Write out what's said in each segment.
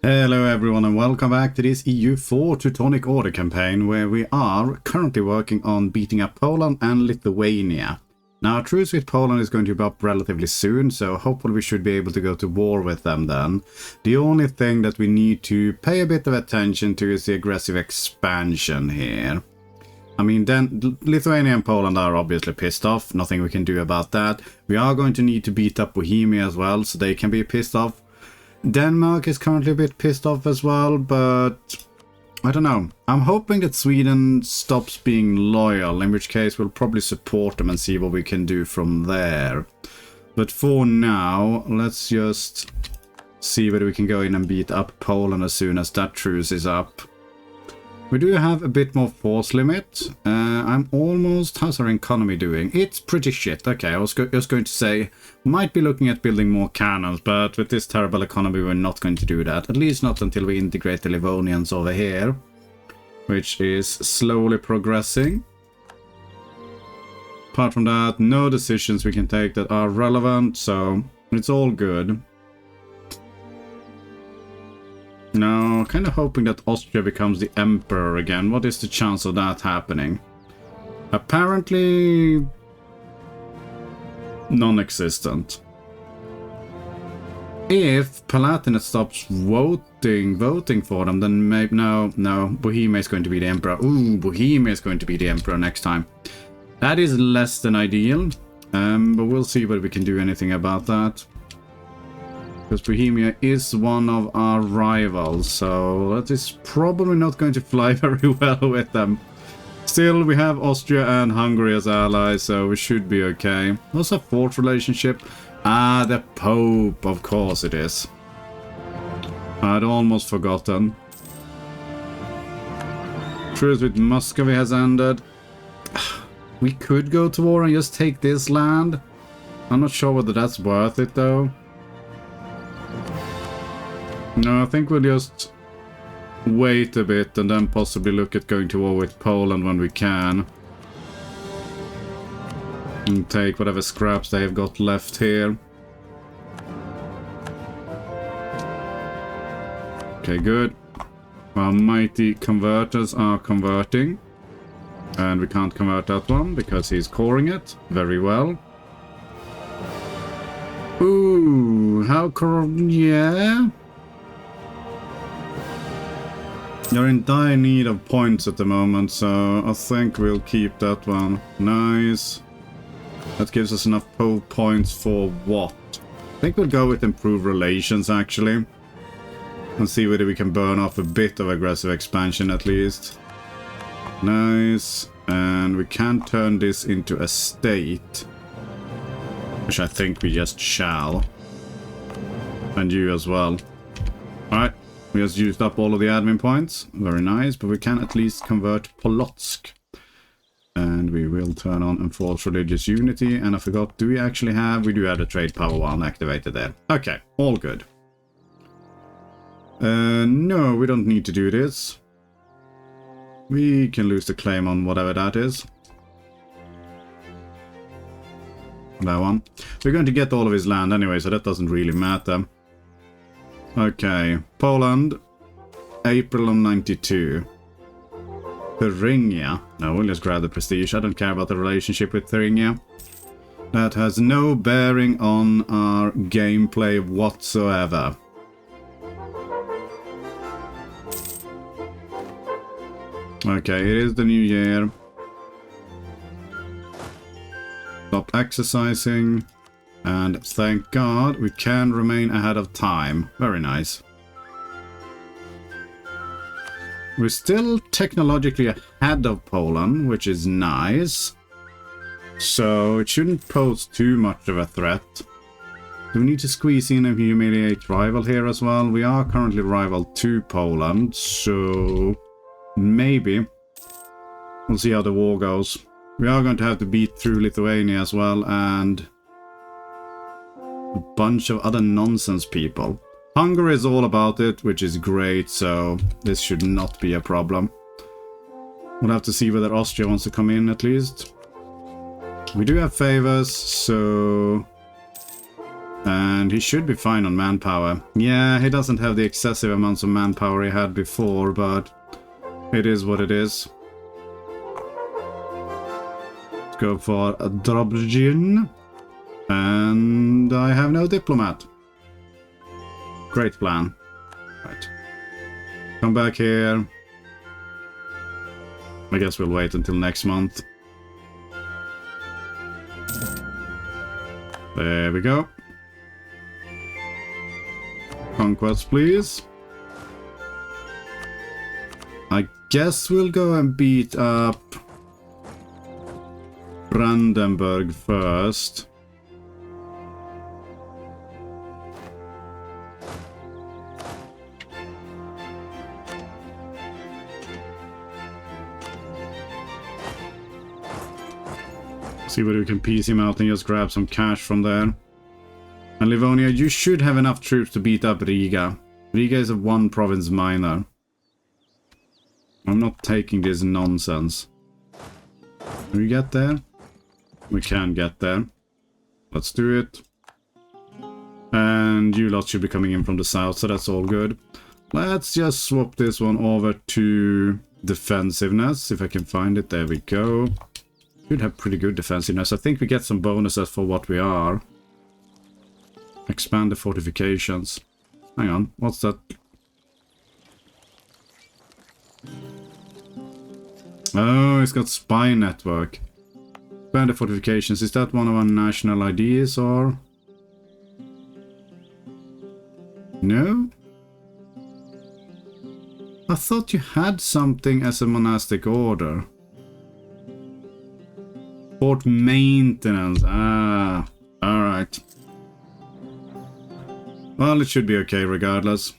Hello everyone and welcome back to this EU4 Teutonic Order campaign where we are currently working on beating up Poland and Lithuania. Now a truce with Poland is going to be up relatively soon, so hopefully we should be able to go to war with them then. The only thing that we need to pay a bit of attention to is the aggressive expansion here. I mean, then Lithuania and Poland are obviously pissed off, nothing we can do about that. We are going to need to beat up Bohemia as well, so they can be pissed off. Denmark is currently a bit pissed off as well, but I don't know. I'm hoping that Sweden stops being loyal, in which case we'll probably support them and see what we can do from there. But for now, let's just see whether we can go in and beat up Poland as soon as that truce is up. We do have a bit more force limit. I'm almost... How's our economy doing? It's pretty shit. Okay, I was just going to say, might be looking at building more cannons, but with this terrible economy we're not going to do that. At least not until we integrate the Livonians over here, which is slowly progressing. Apart from that, no decisions we can take that are relevant, so it's all good. No, kind of hoping that Austria becomes the emperor again. What is the chance of that happening? Apparently non-existent. If Palatinate stops voting for them, then maybe... No, Bohemia is going to be the emperor. Ooh, Bohemia is going to be the emperor next time. That is less than ideal, but we'll see whether we can do anything about that. Because Bohemia is one of our rivals, so that is probably not going to fly very well with them. Still, we have Austria and Hungary as allies, so we should be okay. What's a fourth relationship? Ah, the Pope, of course it is. I'd almost forgotten. Truce with Muscovy has ended. We could go to war and just take this land. I'm not sure whether that's worth it though. No, I think we'll just wait a bit and then possibly look at going to war with Poland when we can. And take whatever scraps they have got left here. Okay, good. Our mighty converters are converting. And we can't convert that one because he's coring it. Very well. Ooh, yeah. You're in dire need of points at the moment, so I think we'll keep that one. Nice. That gives us enough points for what? I think we'll go with improved relations, actually. And see whether we can burn off a bit of aggressive expansion, at least. Nice. And we can turn this into a state. Which I think we just shall. And you as well. Alright. We just used up all of the admin points. Very nice, but we can at least convert Polotsk. And we will turn on enforced religious unity. And I forgot, do we actually have... We do have the trade power one activated there. Okay, all good. No, we don't need to do this. We can lose the claim on whatever that is. That one. We're going to get all of his land anyway, so that doesn't really matter. Okay, Poland, April of 92. Thuringia. No, we'll just grab the prestige. I don't care about the relationship with Thuringia. That has no bearing on our gameplay whatsoever. Okay, it is the new year. Stop exercising. And thank God we can remain ahead of time. Very nice. We're still technologically ahead of Poland, which is nice. So it shouldn't pose too much of a threat. Do we need to squeeze in and humiliate rival here as well? We are currently rival to Poland, so maybe. We'll see how the war goes. We are going to have to beat through Lithuania as well, and a bunch of other nonsense people. Hungary is all about it, which is great, so this should not be a problem. We'll have to see whether Austria wants to come in at least. We do have favors, so And he should be fine on manpower. Yeah, he doesn't have the excessive amounts of manpower he had before, but it is what it is. Let's go for a Dobrogin. And I have no diplomat. Great plan. Right. Come back here. I guess we'll wait until next month. There we go. Conquest, please. I guess we'll go and beat up Brandenburg first. See whether we can piece him out and just grab some cash from there. And Livonia, you should have enough troops to beat up Riga. Riga is a one province minor. I'm not taking this nonsense. Can we get there? We can get there. Let's do it. And you lot should be coming in from the south, so that's all good. Let's just swap this one over to defensiveness, if I can find it. There we go. Should have pretty good defensiveness. I think we get some bonuses for what we are. Expand the fortifications. Hang on, what's that? Oh, it's got spy network. Expand the fortifications. Is that one of our national IDs or? No? I thought you had something as a monastic order. Port maintenance. Ah, alright. Well, it should be okay regardless.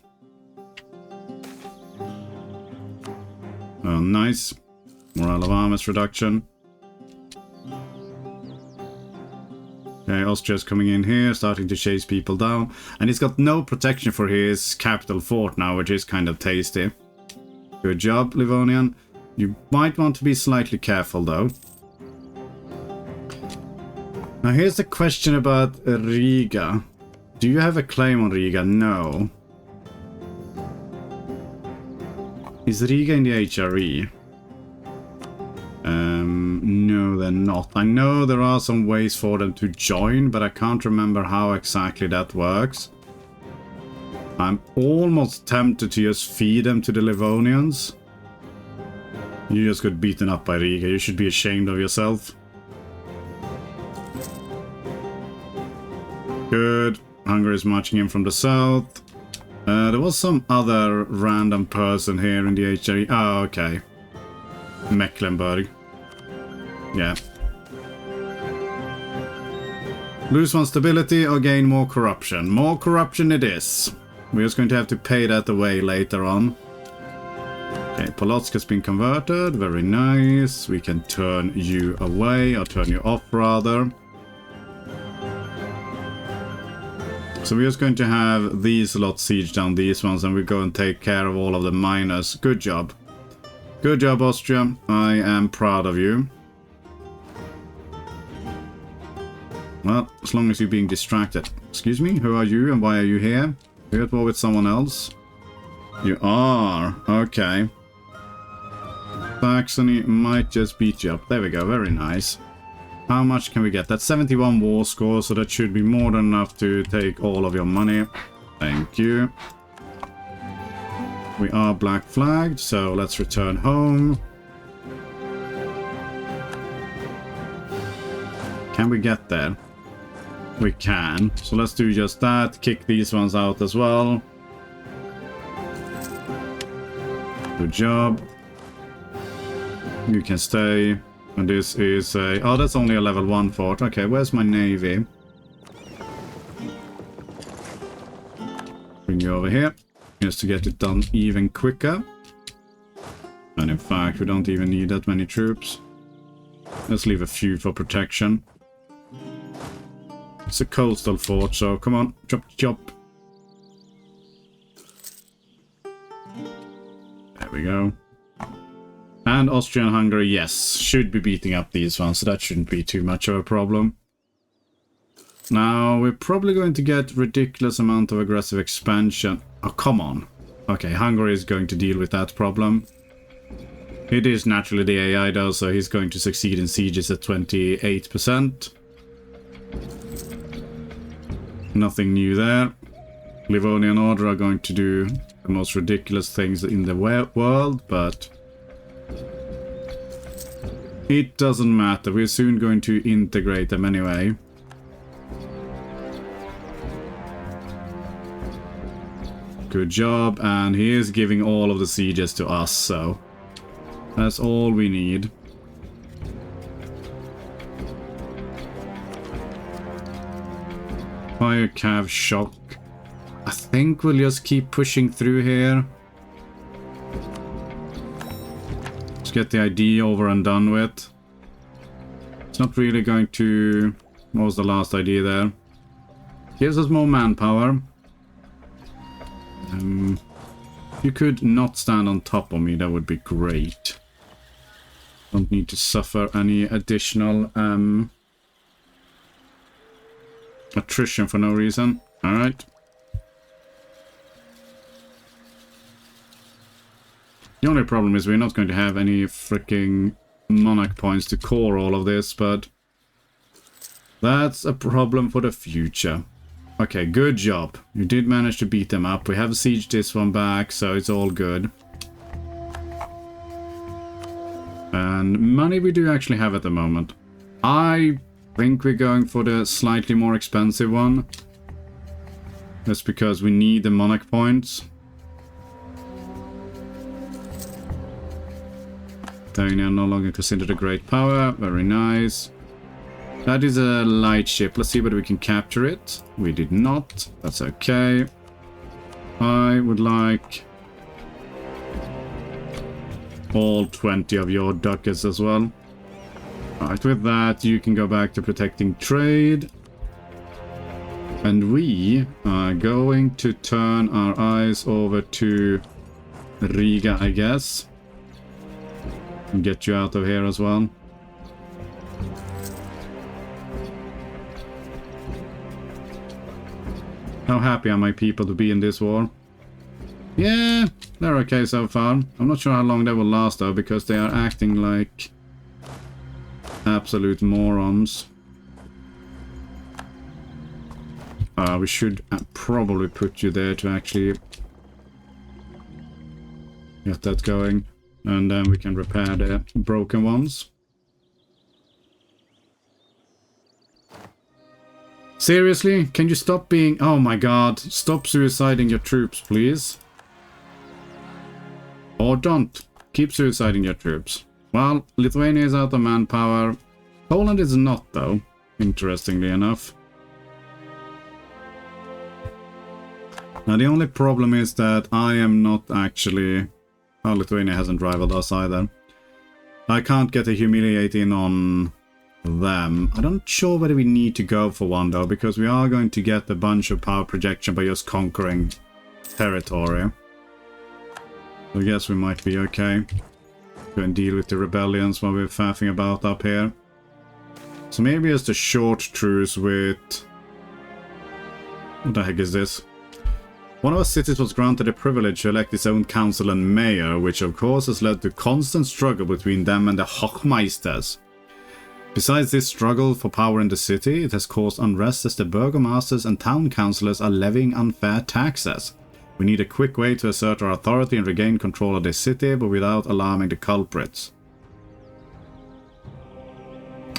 Oh, nice. Morale of armors reduction. Okay, Austria's coming in here, starting to chase people down. And he's got no protection for his capital fort now, which is kind of tasty. Good job, Livonian. You might want to be slightly careful, though. Now, here's the question about Riga. Do you have a claim on Riga? No. Is Riga in the HRE? No, they're not. I know there are some ways for them to join, but I can't remember how exactly that works. I'm almost tempted to just feed them to the Livonians. You just got beaten up by Riga. You should be ashamed of yourself. Good. Hungary is marching in from the south. There was some other random person here in the HRE. Oh, okay. Mecklenburg. Yeah. Lose one stability or gain more corruption. More corruption it is. We're just going to have to pay that away later on. Okay, Polotsk has been converted. Very nice. We can turn you away, or turn you off rather. So we're just going to have these lot siege down these ones, and we go and take care of all of the miners. Good job. Good job, Austria. I am proud of you. Well, as long as you're being distracted. Excuse me, who are you and why are you here? Are you at war with someone else? You are. Okay. Saxony might just beat you up. There we go, very nice. How much can we get? That's 71 war score, so that should be more than enough to take all of your money. Thank you. We are black flagged, so let's return home. Can we get there? We can. So let's do just that. Kick these ones out as well. Good job. You can stay. And this is a... Oh, that's only a level 1 fort. Okay, where's my navy? Bring you over here. Just to get it done even quicker. And in fact, we don't even need that many troops. Let's leave a few for protection. It's a coastal fort, so come on, chop chop. There we go. And Austria and Hungary, yes, should be beating up these ones, so that shouldn't be too much of a problem. Now, we're probably going to get ridiculous amount of aggressive expansion. Oh, come on. Okay, Hungary is going to deal with that problem. It is naturally the AI though, so he's going to succeed in sieges at 28%. Nothing new there. Livonian Order are going to do the most ridiculous things in the world, but it doesn't matter. We're soon going to integrate them anyway. Good job, and he is giving all of the sieges to us, so that's all we need. Fire Cav Shock. I think we'll just keep pushing through here. Let's get the ID over and done with. It's not really going to... What was the last idea there? Gives us more manpower. You could not stand on top of me, that would be great. Don't need to suffer any additional attrition for no reason. Alright. The only problem is we're not going to have any freaking monarch points to core all of this, but that's a problem for the future. Okay, good job. You did manage to beat them up. We have sieged this one back, so it's all good. And money we do actually have at the moment. I think we're going for the slightly more expensive one. That's because we need the monarch points. Lithuania no longer considered a great power. Very nice. That is a light ship. Let's see whether we can capture it. We did not. That's okay. I would like all 20 of your ducats as well. Alright, with that you can go back to protecting trade. And we are going to turn our eyes over to Riga, I guess. And get you out of here as well. How happy are my people to be in this war? Yeah, they're okay so far. I'm not sure how long they will last though, because they are acting like absolute morons. We should probably put you there to actually get that going. And then we can repair the broken ones. Seriously? Can you stop being... Oh my god. Stop suiciding your troops, please. Or don't. Keep suiciding your troops. Well, Lithuania is out of manpower. Poland is not, though. Interestingly enough. Now, the only problem is that I am not actually... Oh, Lithuania hasn't rivaled us either. I can't get a humiliating on... them. I'm not sure whether we need to go for one though, because we are going to get a bunch of power projection by just conquering territory. So I guess we might be okay. Go and deal with the rebellions while we're faffing about up here. So maybe just a short truce with... What the heck is this? One of our cities was granted the privilege to elect its own council and mayor, which of course has led to constant struggle between them and the Hochmeisters. Besides this struggle for power in the city, it has caused unrest as the burgomasters and town councillors are levying unfair taxes. We need a quick way to assert our authority and regain control of this city, but without alarming the culprits.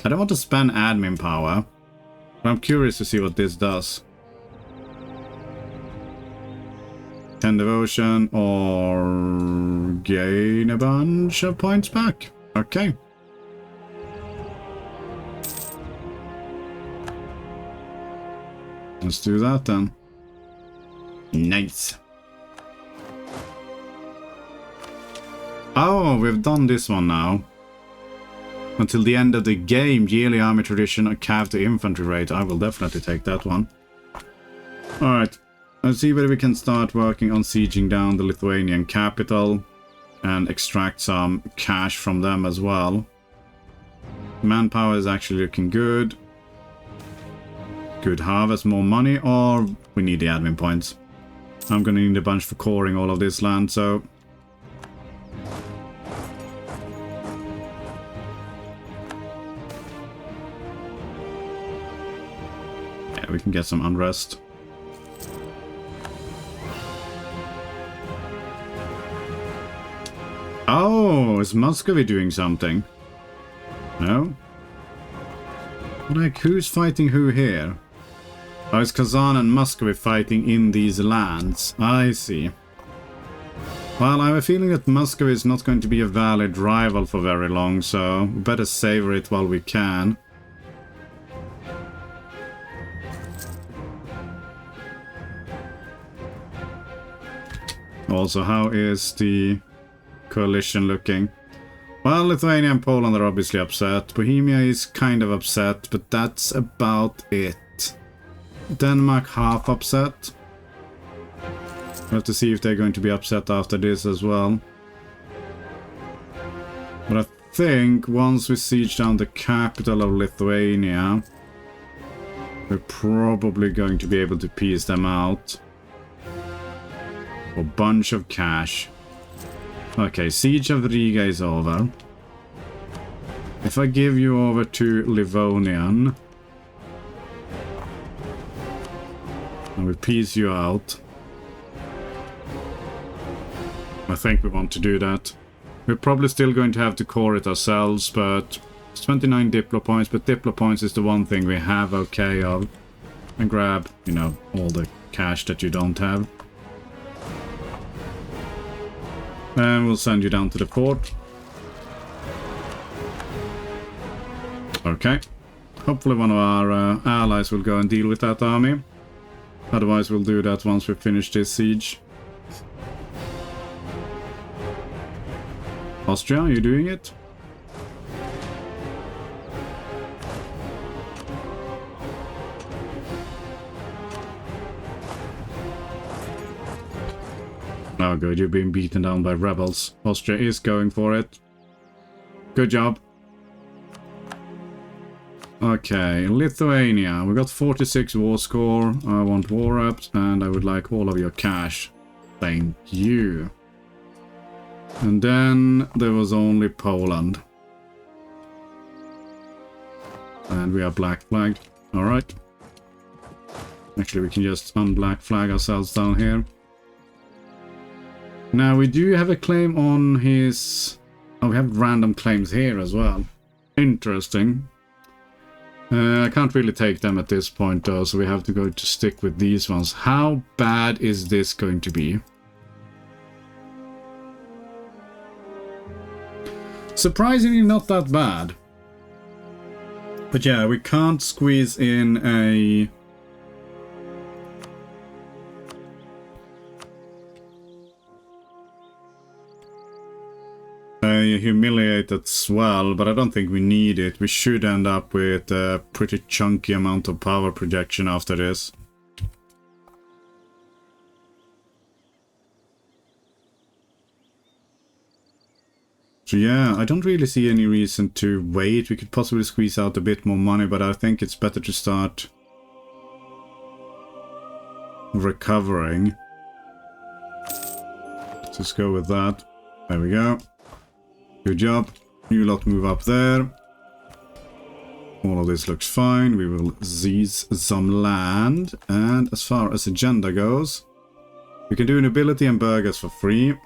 I don't want to spend admin power, but I'm curious to see what this does. 10 devotion or gain a bunch of points back. Okay. Let's do that then. Nice. Oh, we've done this one now. Until the end of the game, yearly army tradition, a cav to infantry rate. I will definitely take that one. Alright. Let's see whether we can start working on sieging down the Lithuanian capital. And extract some cash from them as well. Manpower is actually looking good. Good harvest, more money, or we need the admin points. I'm gonna need a bunch for coring all of this land, so... yeah, we can get some unrest. Oh, is Muscovy doing something? No? Like, who's fighting who here? Oh, it's Kazan and Muscovy fighting in these lands. I see. Well, I have a feeling that Muscovy is not going to be a valid rival for very long, so we better savor it while we can. Also, how is the coalition looking? Well, Lithuania and Poland are obviously upset. Bohemia is kind of upset, but that's about it. Denmark half upset. We'll have to see if they're going to be upset after this as well. But I think once we siege down the capital of Lithuania, we're probably going to be able to piece them out. A bunch of cash. Okay, siege of Riga is over. If I give you over to Livonian and we piece you out, I think we want to do that. We're probably still going to have to core it ourselves, but it's 29 Diplo points, but Diplo points is the one thing we have okay of. And grab, you know, all the cash that you don't have. And we'll send you down to the port. Okay. Hopefully one of our allies will go and deal with that army. Otherwise we'll do that once we finish this siege. Austria, are you doing it? Oh good, you're being beaten down by rebels. Austria is going for it. Good job. Okay, Lithuania. We got 46 war score. I want war ups and I would like all of your cash. Thank you. And then there was only Poland. And we are black flagged. Alright. Actually, we can just unblack flag ourselves down here. Now, we do have a claim on his... oh, we have random claims here as well. Interesting. I can't really take them at this point, though, so we have to go to stick with these ones. How bad is this going to be? Surprisingly not that bad. But yeah, we can't squeeze in a... humiliated swell, but I don't think we need it. We should end up with a pretty chunky amount of power projection after this. So yeah, I don't really see any reason to wait. We could possibly squeeze out a bit more money, but I think it's better to start recovering. Let's just go with that. There we go. Good job. You lot move up there. All of this looks fine. We will seize some land. And as far as agenda goes, we can do nobility and burghers for free.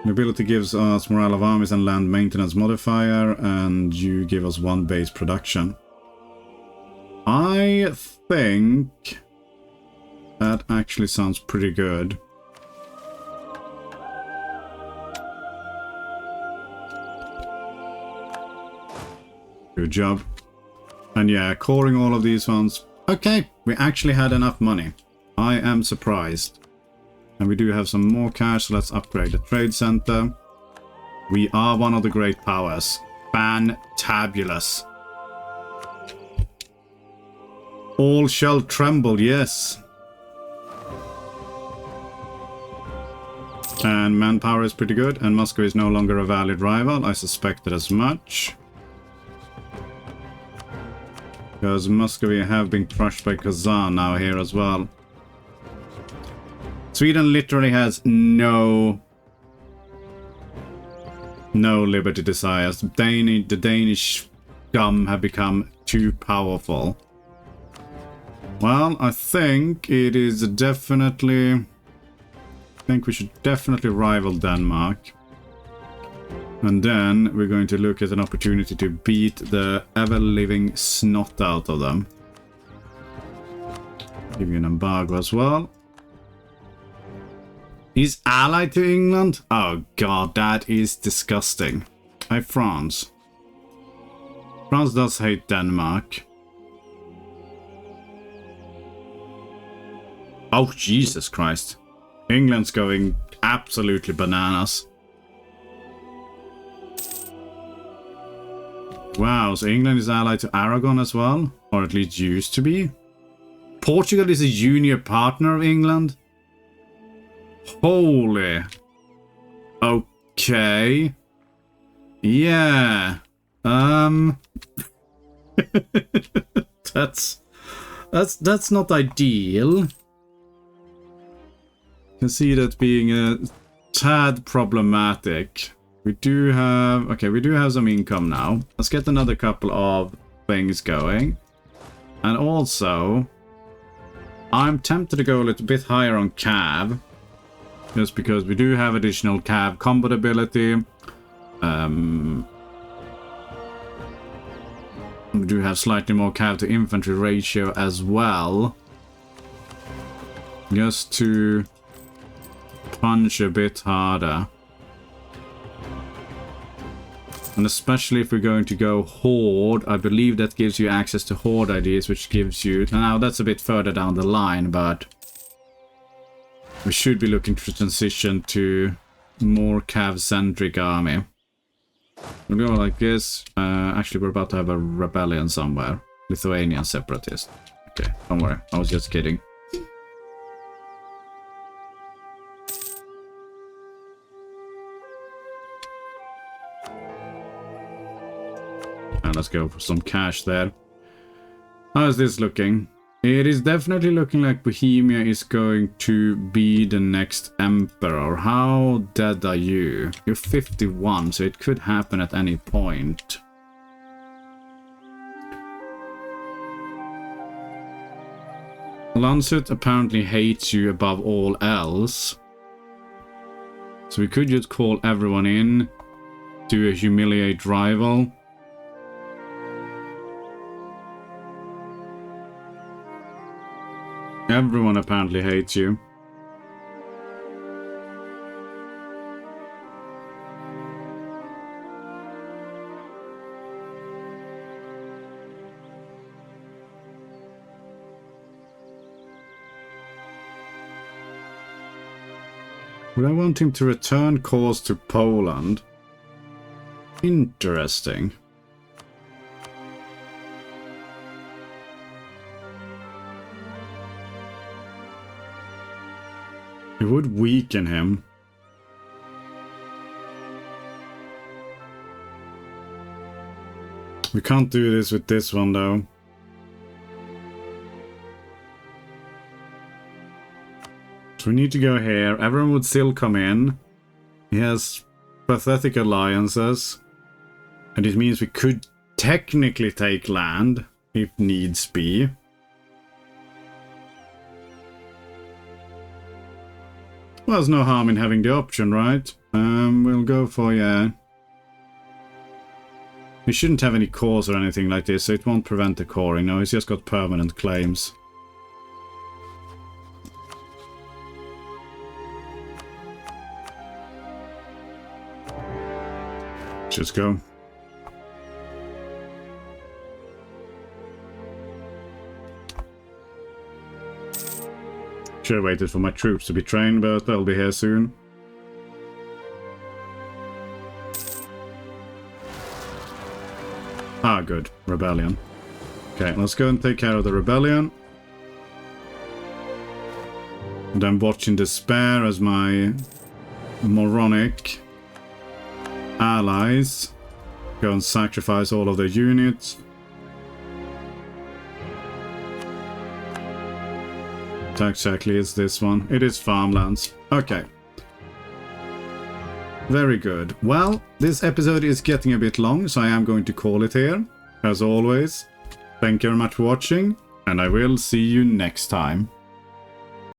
Nobility gives us morale of armies and land maintenance modifier, and you give us 1 base production. I think that actually sounds pretty good. Good job. And yeah, coring all of these ones. Okay, we actually had enough money. I am surprised. And we do have some more cash, so let's upgrade the trade center. We are one of the great powers. Fantabulous. All shall tremble, yes. And manpower is pretty good, and Moscow is no longer a valid rival. I suspected as much. Because Muscovy have been crushed by Kazan now here as well. Sweden literally has no liberty desires. The Danish scum have become too powerful. Well, I think it is definitely... I think we should definitely rival Denmark. And then we're going to look at an opportunity to beat the ever-living snot out of them. Give you an embargo as well. He's allied to England? Oh god, that is disgusting. Hey, France. France does hate Denmark. Oh, Jesus Christ. England's going absolutely bananas. Wow, so England is allied to Aragon as well? Or at least used to be? Portugal is a junior partner of England? Holy. Okay. Yeah. That's not ideal. You can see that being a tad problematic. We do have... Okay, we do have some income now. Let's get another couple of things going. And also, I'm tempted to go a little bit higher on cav. Just because we do have additional cav combat ability. We do have slightly more cav to infantry ratio as well. Just to punch a bit harder. And especially if we're going to go Horde, I believe that gives you access to Horde ideas, which gives you... Now, that's a bit further down the line, but... We should be looking to transition to more cav-centric army. We'll go like this. Actually, we're about to have a rebellion somewhere. Lithuanian separatist. Okay, don't worry. I was just kidding. Let's go for some cash there. How is this looking? It is definitely looking like Bohemia is going to be the next emperor. How dead are you? You're 51, so it could happen at any point. Landshut apparently hates you above all else. So we could just call everyone in to a humiliate rival. Everyone apparently hates you. Would I want him to return course to Poland? Interesting. It would weaken him. We can't do this with this one, though. So we need to go here. Everyone would still come in. He has pathetic alliances. And it means we could technically take land, if needs be. Well, there's no harm in having the option, right? We'll go for, yeah. We shouldn't have any cores or anything like this, so it won't prevent the coring. No, it's just got permanent claims. Just go. Should have waited for my troops to be trained, but they'll be here soon. Ah, good. Rebellion. Okay, let's go and take care of the rebellion. And I'm watching despair as my moronic allies go and sacrifice all of their units. exactly is this one? It is farmlands. Okay. Very good. Well, this episode is getting a bit long, so I am going to call it here. As always, thank you very much for watching, and I will see you next time.